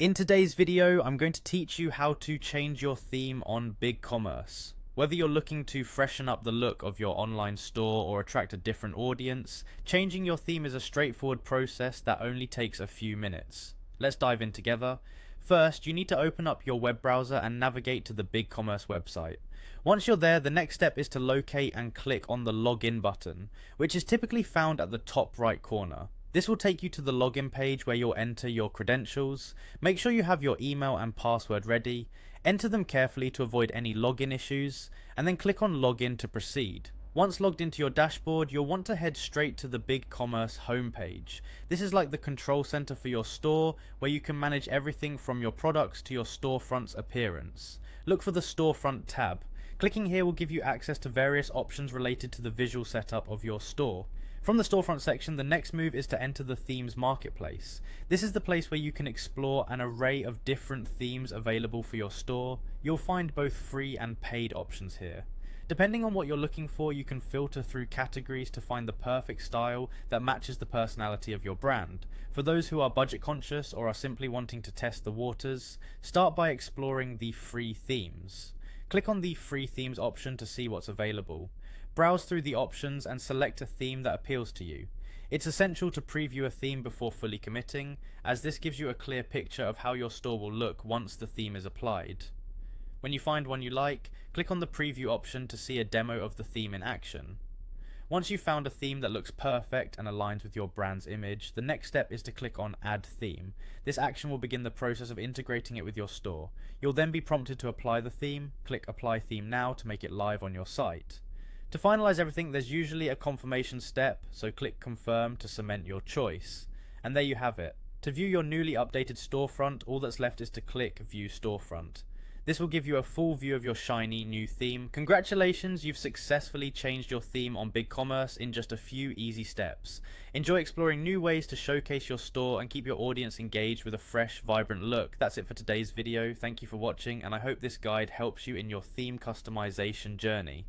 In today's video, I'm going to teach you how to change your theme on BigCommerce. Whether you're looking to freshen up the look of your online store or attract a different audience, changing your theme is a straightforward process that only takes a few minutes. Let's dive in together. First, you need to open up your web browser and navigate to the BigCommerce website. Once you're there, the next step is to locate and click on the login button, which is typically found at the top right corner. This will take you to the login page where you'll enter your credentials. Make sure you have your email and password ready, enter them carefully to avoid any login issues, and then click on login to proceed. Once logged into your dashboard, you'll want to head straight to the BigCommerce homepage. This is like the control center for your store, where you can manage everything from your products to your storefront's appearance. Look for the storefront tab. Clicking here will give you access to various options related to the visual setup of your store. From the storefront section, the next move is to enter the themes marketplace. This is the place where you can explore an array of different themes available for your store. You'll find both free and paid options here. Depending on what you're looking for, you can filter through categories to find the perfect style that matches the personality of your brand. For those who are budget conscious or are simply wanting to test the waters, start by exploring the free themes. Click on the free themes option to see what's available. Browse through the options and select a theme that appeals to you. It's essential to preview a theme before fully committing, as this gives you a clear picture of how your store will look once the theme is applied. When you find one you like, click on the preview option to see a demo of the theme in action. Once you've found a theme that looks perfect and aligns with your brand's image, the next step is to click on Add Theme. This action will begin the process of integrating it with your store. You'll then be prompted to apply the theme. Click Apply Theme Now to make it live on your site. To finalize everything, there's usually a confirmation step, so click Confirm to cement your choice. And there you have it. To view your newly updated storefront, all that's left is to click View Storefront. This will give you a full view of your shiny new theme. Congratulations, you've successfully changed your theme on BigCommerce in just a few easy steps. Enjoy exploring new ways to showcase your store and keep your audience engaged with a fresh, vibrant look. That's it for today's video. Thank you for watching, and I hope this guide helps you in your theme customization journey.